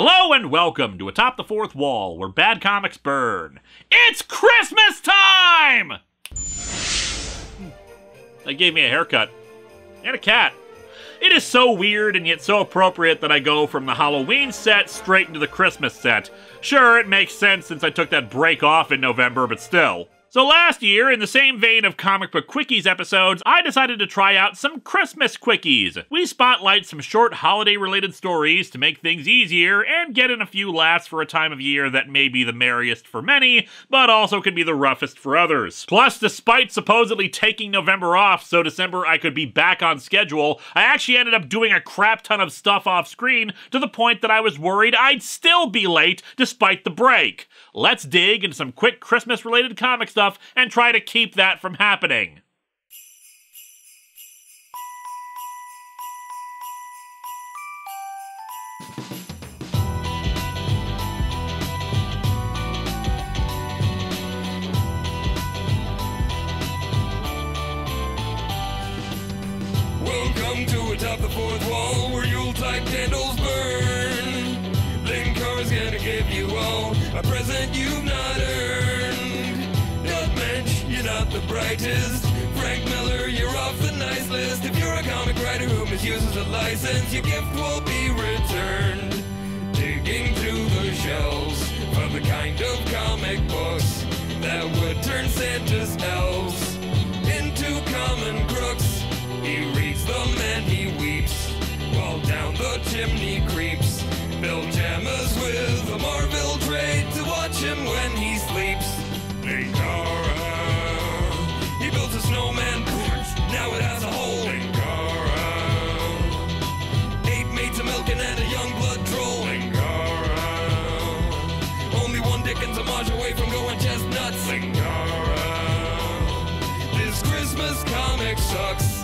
Hello and welcome to Atop the Fourth Wall, where bad comics burn. It's Christmas time! They gave me a haircut. And a cat. It is so weird and yet so appropriate that I go from the Halloween set straight into the Christmas set. Sure, it makes sense since I took that break off in November, but still. So last year, in the same vein of Comic Book Quickies episodes, I decided to try out some Christmas Quickies. We spotlight some short holiday-related stories to make things easier and get in a few laughs for a time of year that may be the merriest for many, but also can be the roughest for others. Plus, despite supposedly taking November off so December I could be back on schedule, I actually ended up doing a crap ton of stuff off screen to the point that I was worried I'd still be late despite the break. Let's dig into some quick Christmas-related comic stuff and try to keep that from happening. Welcome to Atop the Fourth Wall, where Yuletide candles burn. Linkara's gonna give you all a present you've not earned. Mensch, you're not the brightest. Frank Miller, you're off the nice list. If you're a comic writer who misuses a license, your gift will be returned. Digging through the shelves for the kind of comic books that would turn Santa's elves into common crooks. He reads them and he weeps while down the chimney creeps. Pajamas with a Marvel trade to watch him when he sleeps. Linkara, he built a snowman, now it has a hole. Linkara, 8 maids, a milking and a young blood troll. Linkara, only one Dickens homage away from going chestnuts. Linkara, this Christmas comic sucks.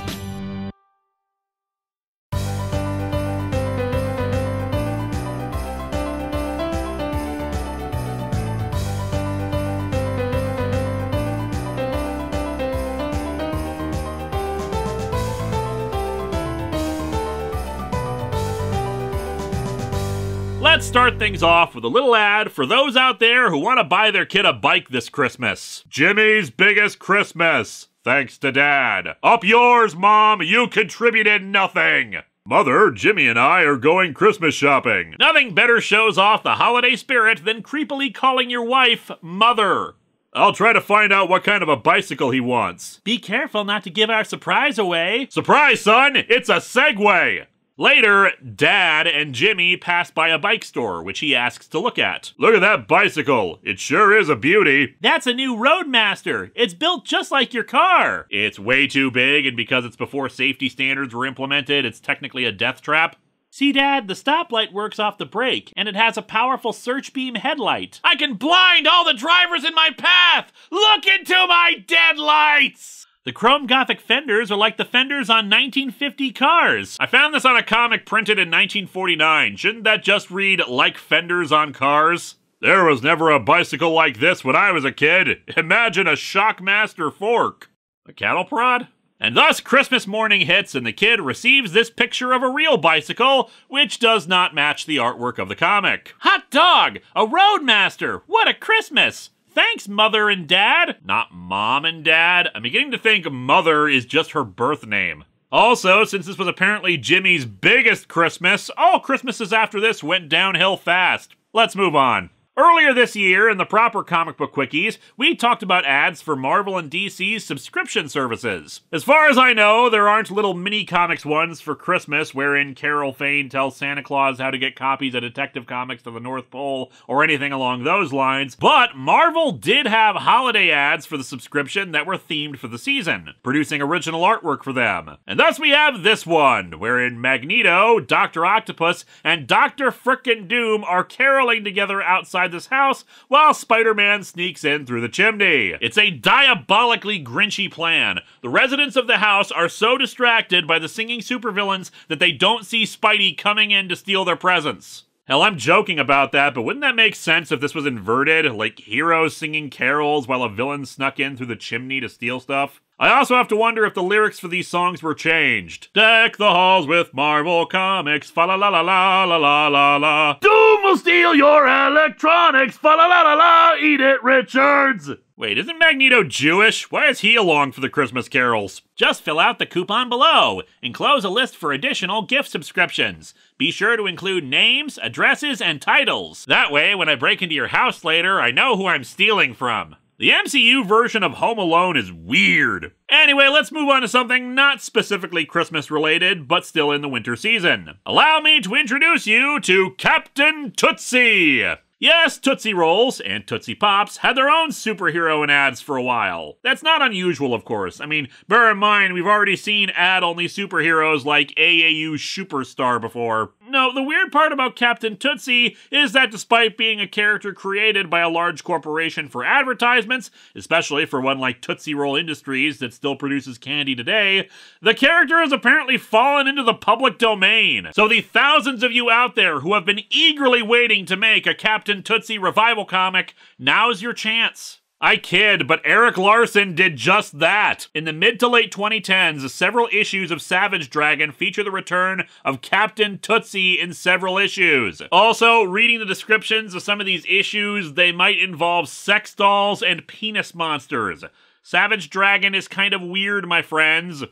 Let's start things off with a little ad for those out there who want to buy their kid a bike this Christmas. Jimmy's biggest Christmas. Thanks to Dad. Up yours, Mom. You contributed nothing. Mother, Jimmy and I are going Christmas shopping. Nothing better shows off the holiday spirit than creepily calling your wife Mother. I'll try to find out what kind of a bicycle he wants. Be careful not to give our surprise away. Surprise, son! It's a Segway! Later, Dad and Jimmy pass by a bike store, which he asks to look at. Look at that bicycle. It sure is a beauty. That's a new Roadmaster. It's built just like your car. It's way too big, and because it's before safety standards were implemented, it's technically a death trap. See, Dad, the stoplight works off the brake, and it has a powerful search beam headlight. I can blind all the drivers in my path! Look into my deadlights! The chrome Gothic fenders are like the fenders on 1950 cars. I found this on a comic printed in 1949. Shouldn't that just read, like fenders on cars? There was never a bicycle like this when I was a kid. Imagine a Shockmaster fork. A cattle prod? And thus Christmas morning hits and the kid receives this picture of a real bicycle, which does not match the artwork of the comic. Hot dog! A Roadmaster! What a Christmas! Thanks, Mother and Dad. Not Mom and Dad. I'm beginning to think Mother is just her birth name. Also, since this was apparently Jimmy's biggest Christmas, all Christmases after this went downhill fast. Let's move on. Earlier this year, in the proper Comic Book Quickies, we talked about ads for Marvel and DC's subscription services. As far as I know, there aren't little mini-comics ones for Christmas wherein Carol Fane tells Santa Claus how to get copies of Detective Comics to the North Pole or anything along those lines, but Marvel did have holiday ads for the subscription that were themed for the season, producing original artwork for them. And thus we have this one, wherein Magneto, Dr. Octopus, and Dr. Frickin' Doom are caroling together outside this house while Spider-Man sneaks in through the chimney. It's a diabolically Grinchy plan. The residents of the house are so distracted by the singing supervillains that they don't see Spidey coming in to steal their presents. Hell, I'm joking about that, but wouldn't that make sense if this was inverted? Like heroes singing carols while a villain snuck in through the chimney to steal stuff? I also have to wonder if the lyrics for these songs were changed. Deck the halls with Marvel Comics, fa la la la la la la la la. Doom will steal your electronics, fa la la la la, eat it, Richards! Wait, isn't Magneto Jewish? Why is he along for the Christmas carols? Just fill out the coupon below. Enclose a list for additional gift subscriptions. Be sure to include names, addresses, and titles. That way, when I break into your house later, I know who I'm stealing from. The MCU version of Home Alone is weird. Anyway, let's move on to something not specifically Christmas related, but still in the winter season. Allow me to introduce you to Captain Tootsie! Yes, Tootsie Rolls and Tootsie Pops had their own superhero in ads for a while. That's not unusual, of course. I mean, bear in mind, we've already seen ad-only superheroes like AAU Superstar before. No, the weird part about Captain Tootsie is that despite being a character created by a large corporation for advertisements, especially for one like Tootsie Roll Industries that still produces candy today, the character has apparently fallen into the public domain. So the thousands of you out there who have been eagerly waiting to make a Captain Tootsie revival comic, now's your chance. I kid, but Eric Larson did just that. In the mid to late 2010s, several issues of Savage Dragon feature the return of Captain Tootsie in several issues. Also, reading the descriptions of some of these issues, they might involve sex dolls and penis monsters. Savage Dragon is kind of weird, my friends.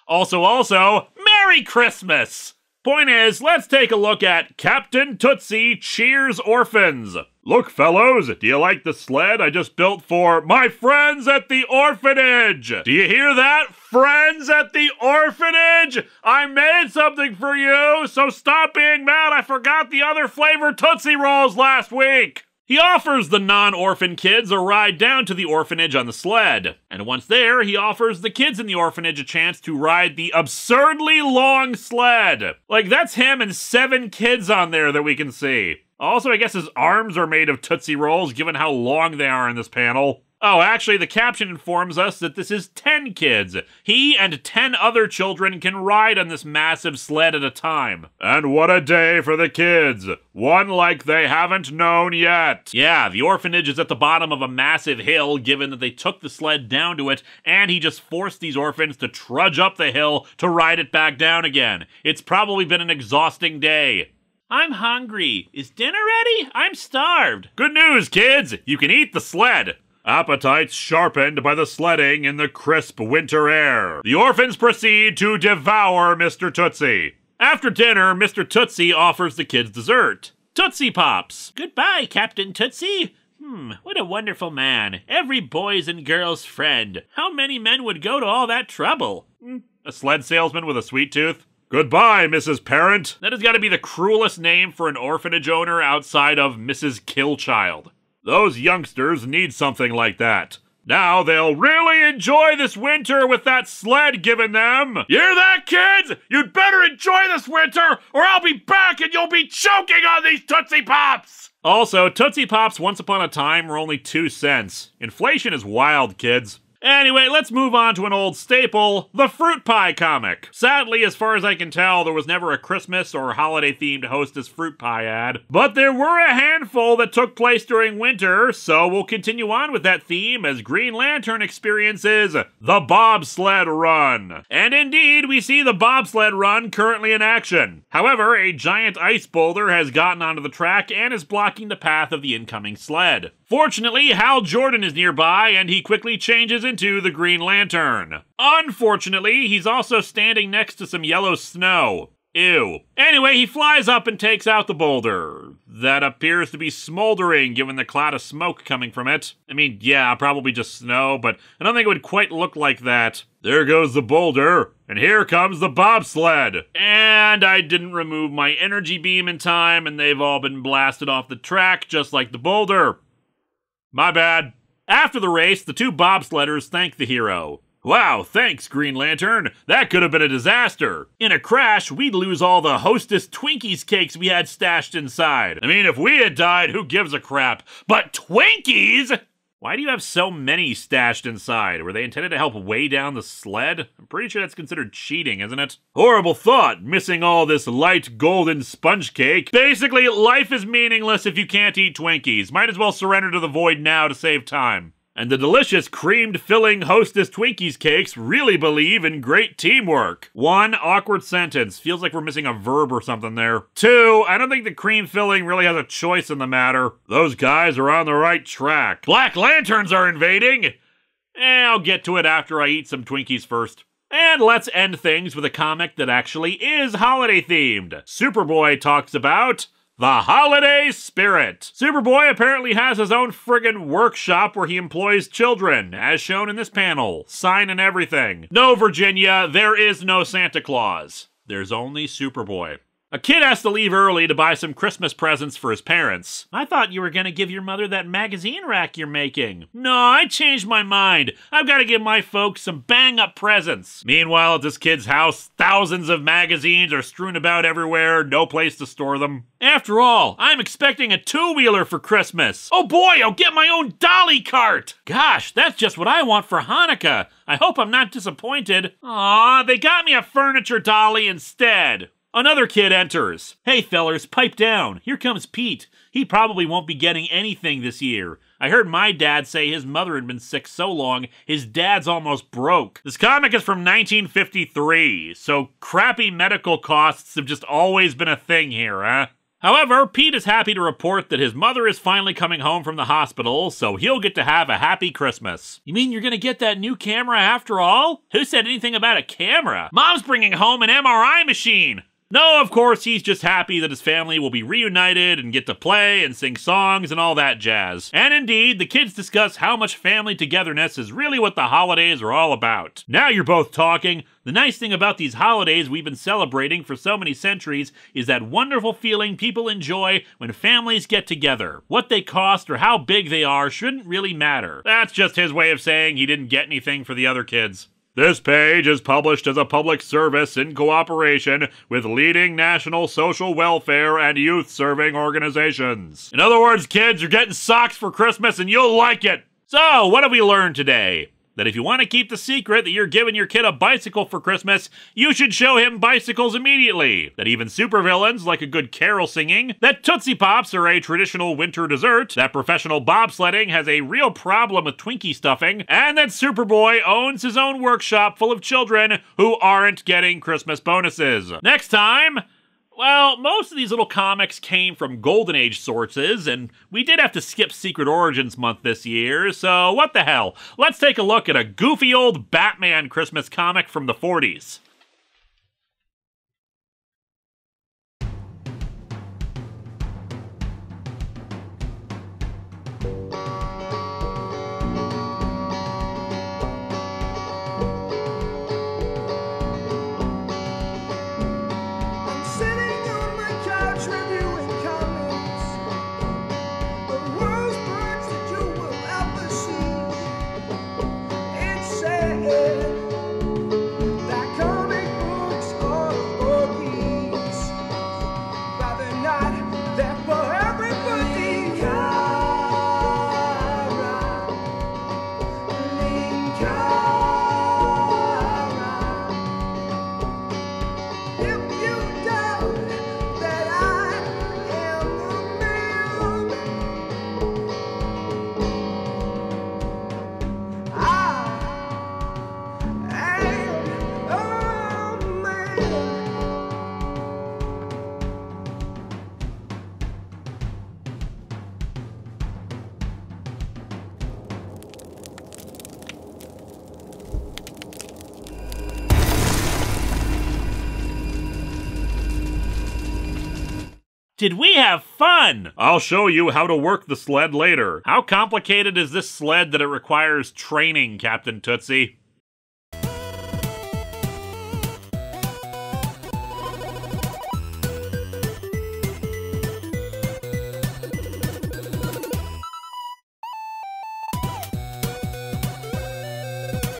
Also, Merry Christmas! Point is, let's take a look at Captain Tootsie Cheers Orphans. Look, fellows, do you like the sled I just built for my friends at the orphanage? Do you hear that, friends at the orphanage? I made something for you, so stop being mad I forgot the other flavored Tootsie Rolls last week. He offers the non-orphan kids a ride down to the orphanage on the sled. And once there, he offers the kids in the orphanage a chance to ride the absurdly long sled. Like, that's him and 7 kids on there that we can see. Also, I guess his arms are made of Tootsie Rolls, given how long they are in this panel. Oh, actually, the caption informs us that this is 10 kids. He and 10 other children can ride on this massive sled at a time. And what a day for the kids. One like they haven't known yet. Yeah, the orphanage is at the bottom of a massive hill, given that they took the sled down to it, and he just forced these orphans to trudge up the hill to ride it back down again. It's probably been an exhausting day. I'm hungry. Is dinner ready? I'm starved. Good news, kids. You can eat the sled. Appetites sharpened by the sledding in the crisp winter air. The orphans proceed to devour Mr. Tootsie. After dinner, Mr. Tootsie offers the kids dessert. Tootsie Pops. Goodbye, Captain Tootsie. What a wonderful man. Every boy's and girl's friend. How many men would go to all that trouble? A sled salesman with a sweet tooth? Goodbye, Mrs. Parent. That has got to be the cruelest name for an orphanage owner outside of Mrs. Killchild. Those youngsters need something like that. Now they'll really enjoy this winter with that sled given them. You hear that, kids? You'd better enjoy this winter, or I'll be back and you'll be choking on these Tootsie Pops! Also, Tootsie Pops once upon a time were only 2 cents. Inflation is wild, kids. Anyway, let's move on to an old staple, the Fruit Pie comic. Sadly, as far as I can tell, there was never a Christmas or holiday-themed Hostess Fruit Pie ad. But there were a handful that took place during winter, so we'll continue on with that theme as Green Lantern experiences the Bobsled Run. And indeed, we see the Bobsled Run currently in action. However, a giant ice boulder has gotten onto the track and is blocking the path of the incoming sled. Fortunately, Hal Jordan is nearby, and he quickly changes into the Green Lantern. Unfortunately, he's also standing next to some yellow snow. Ew. Anyway, he flies up and takes out the boulder. That appears to be smoldering, given the cloud of smoke coming from it. I mean, yeah, probably just snow, but I don't think it would quite look like that. There goes the boulder, and here comes the bobsled. And I didn't remove my energy beam in time, and they've all been blasted off the track, just like the boulder. My bad. After the race, the 2 bobsledders thank the hero. Wow, thanks, Green Lantern. That could have been a disaster. In a crash, we'd lose all the Hostess Twinkies cakes we had stashed inside. I mean, if we had died, who gives a crap? But Twinkies? Why do you have so many stashed inside? Were they intended to help weigh down the sled? I'm pretty sure that's considered cheating, isn't it? Horrible thought, missing all this light golden sponge cake. Basically, life is meaningless if you can't eat Twinkies. Might as well surrender to the void now to save time. And the delicious creamed filling Hostess Twinkies cakes really believe in great teamwork. 1, awkward sentence. Feels like we're missing a verb or something there. 2, I don't think the cream filling really has a choice in the matter. Those guys are on the right track. Black Lanterns are invading! I'll get to it after I eat some Twinkies first. And let's end things with a comic that actually is holiday-themed. Superboy talks about the holiday spirit. Superboy apparently has his own friggin' workshop where he employs children, as shown in this panel. Sign and everything. No, Virginia, there is no Santa Claus. There's only Superboy. A kid has to leave early to buy some Christmas presents for his parents. I thought you were gonna give your mother that magazine rack you're making. No, I changed my mind. I've gotta give my folks some bang-up presents. Meanwhile, at this kid's house, thousands of magazines are strewn about everywhere, no place to store them. After all, I'm expecting a two-wheeler for Christmas. Oh boy, I'll get my own dolly cart! Gosh, that's just what I want for Hanukkah. I hope I'm not disappointed. Aw, they got me a furniture dolly instead. Another kid enters. Hey fellers, pipe down. Here comes Pete. He probably won't be getting anything this year. I heard my dad say his mother had been sick so long, his dad's almost broke. This comic is from 1953, so crappy medical costs have just always been a thing here, huh? However, Pete is happy to report that his mother is finally coming home from the hospital, so he'll get to have a happy Christmas. You mean you're gonna get that new camera after all? Who said anything about a camera? Mom's bringing home an MRI machine! No, of course, he's just happy that his family will be reunited and get to play and sing songs and all that jazz. And indeed, the kids discuss how much family togetherness is really what the holidays are all about. Now you're both talking. The nice thing about these holidays we've been celebrating for so many centuries is that wonderful feeling people enjoy when families get together. What they cost or how big they are shouldn't really matter. That's just his way of saying he didn't get anything for the other kids. This page is published as a public service in cooperation with leading national social welfare and youth-serving organizations. In other words, kids, you're getting socks for Christmas and you'll like it! So, what have we learned today? That if you want to keep the secret that you're giving your kid a bicycle for Christmas, you should show him bicycles immediately. That even supervillains like a good carol singing. That Tootsie Pops are a traditional winter dessert. That professional bobsledding has a real problem with Twinkie stuffing. And that Superboy owns his own workshop full of children who aren't getting Christmas bonuses. Next time... Well, most of these little comics came from Golden Age sources, and we did have to skip Secret Origins month this year, so what the hell? Let's take a look at a goofy old Batman Christmas comic from the 40s. Did we have fun? I'll show you how to work the sled later. How complicated is this sled that it requires training, Captain Tootsie?